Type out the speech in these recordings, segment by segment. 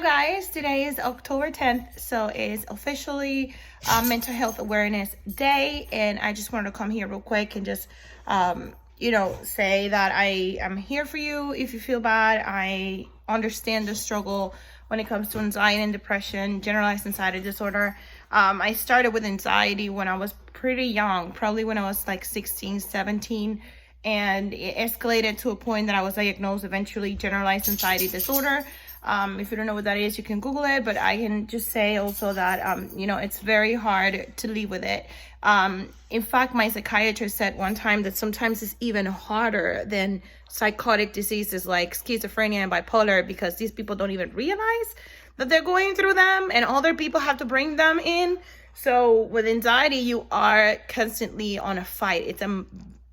guys, today is October 10th, so it's officially Mental Health Awareness Day, and I just wanted to come here real quick and just, say that I am here for you if you feel bad. I understand the struggle when it comes to anxiety and depression, generalized anxiety disorder. I started with anxiety when I was pretty young, probably when I was like 16, 17, and it escalated to a point that I was diagnosed eventually generalized anxiety disorder. If you don't know what that is, you can Google it, but I can just say also that, it's very hard to live with it. In fact, my psychiatrist said one time that sometimes it's even harder than psychotic diseases like schizophrenia and bipolar, because these people don't even realize that they're going through them and other people have to bring them in. So with anxiety, you are constantly on a fight.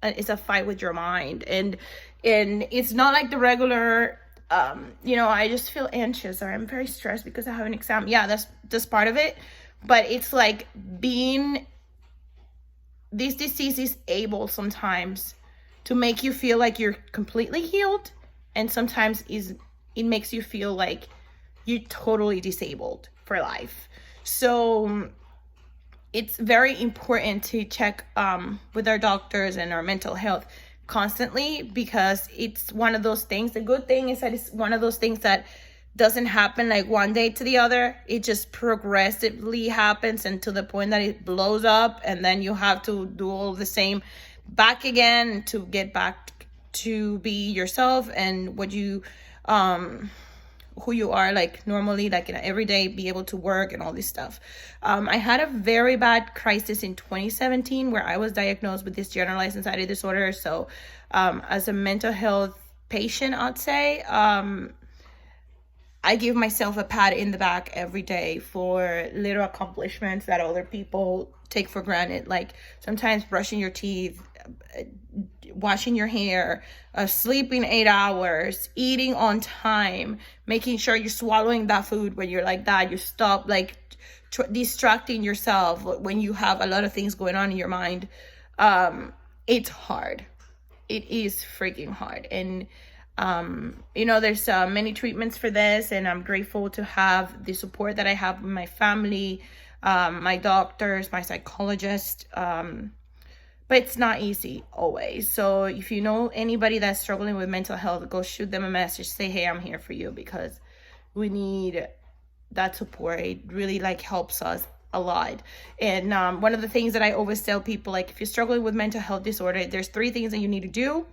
It's a fight with your mind, and it's not like the regular I just feel anxious or I'm very stressed because I have an exam. Yeah, that's part of it. But it's like this disease is able sometimes to make you feel like you're completely healed, and sometimes it makes you feel like you're totally disabled for life. So it's very important to check with our doctors and our mental health constantly, because it's one of those things. The good thing is that it's one of those things that doesn't happen like one day to the other. It just progressively happens, and to the point that it blows up, and then you have to do all the same back again to get back to be yourself and what you who you are, like normally, like in every day, be able to work and all this stuff. I had a very bad crisis in 2017 where I was diagnosed with this generalized anxiety disorder. So as a mental health patient, I'd say I give myself a pat in the back every day for little accomplishments that other people take for granted, like sometimes brushing your teeth, washing your hair, sleeping 8 hours, eating on time, making sure you're swallowing that food when you're like that. You stop like distracting yourself when you have a lot of things going on in your mind. It's hard. It is freaking hard. And there's many treatments for this, and I'm grateful to have the support that I have with my family, my doctors, my psychologist. But it's not easy always. So if you know anybody that's struggling with mental health, go shoot them a message. Say, hey, I'm here for you, because we need that support. It really helps us a lot. And one of the things that I always tell people, like if you're struggling with mental health disorder, there's 3 things that you need to do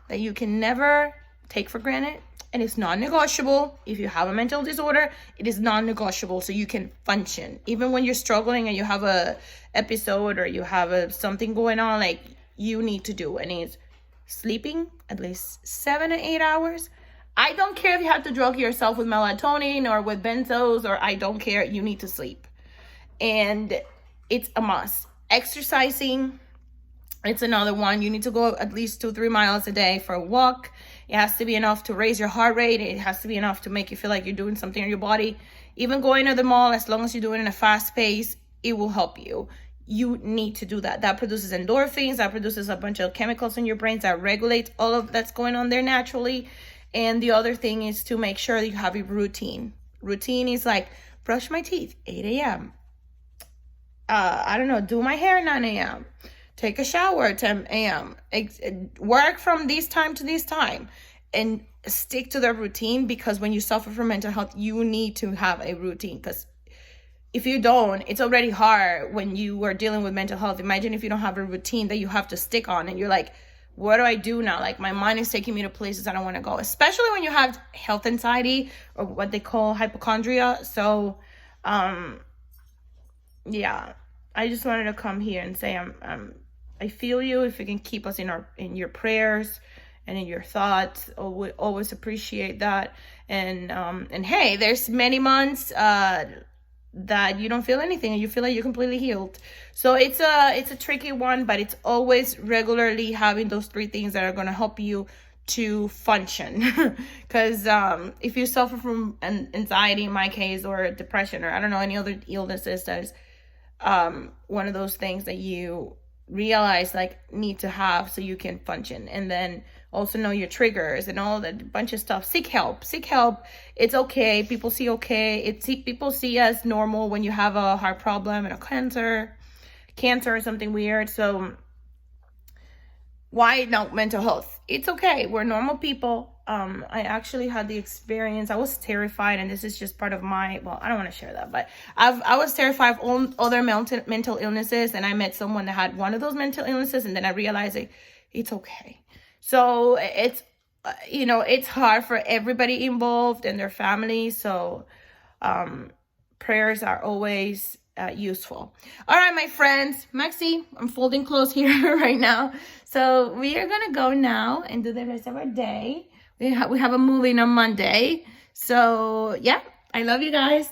that you can never take for granted. And it's non-negotiable. If you have a mental disorder, it is non-negotiable, so you can function. Even when you're struggling and you have a episode or you have something going on, like you need to do. And it's sleeping at least 7 to 8 hours. I don't care if you have to drug yourself with melatonin or with benzos, or I don't care. You need to sleep. And it's a must. Exercising, it's another one. You need to go at least 2-3 miles a day for a walk. It has to be enough to raise your heart rate. It has to be enough to make you feel like you're doing something in your body. Even going to the mall, as long as you do it in a fast pace, it will help you. You need to do that. That produces endorphins. That produces a bunch of chemicals in your brains that regulates all of that's going on there naturally. And the other thing is to make sure that you have a routine. Routine is like brush my teeth, 8 a.m. Do my hair 9 a.m. Take a shower 10 a.m. Work from this time to this time, and stick to the routine, because when you suffer from mental health, you need to have a routine. Because if you don't, it's already hard when you are dealing with mental health. Imagine if you don't have a routine that you have to stick on, and you're like, what do I do now? Like my mind is taking me to places I don't want to go, especially when you have health anxiety, or what they call hypochondria. So, yeah, I just wanted to come here and say I feel you. If you can keep us in your prayers and in your thoughts, we always appreciate that. And hey, there's many months that you don't feel anything and you feel like you're completely healed. So it's a tricky one, but it's always regularly having those 3 things that are going to help you to function. Because if you suffer from anxiety, in my case, or depression, or I don't know, any other illnesses, there's one of those things that you realize need to have so you can function. And then also know your triggers and all that bunch of stuff. Seek help. Seek help. It's okay. People see okay. People see as normal when you have a heart problem and a cancer or something weird. So why not mental health? It's okay. We're normal people. I actually had the experience. I was terrified, and this is just part of my, well, I don't want to share that, but I was terrified of other mental illnesses, and I met someone that had one of those mental illnesses, and then I realized it's okay. So it's, it's hard for everybody involved and their families. So prayers are always useful. All right, my friends. Maxi, I'm folding clothes here right now. So we are going to go now and do the rest of our day. We have a movie on Monday. So, yeah, I love you guys.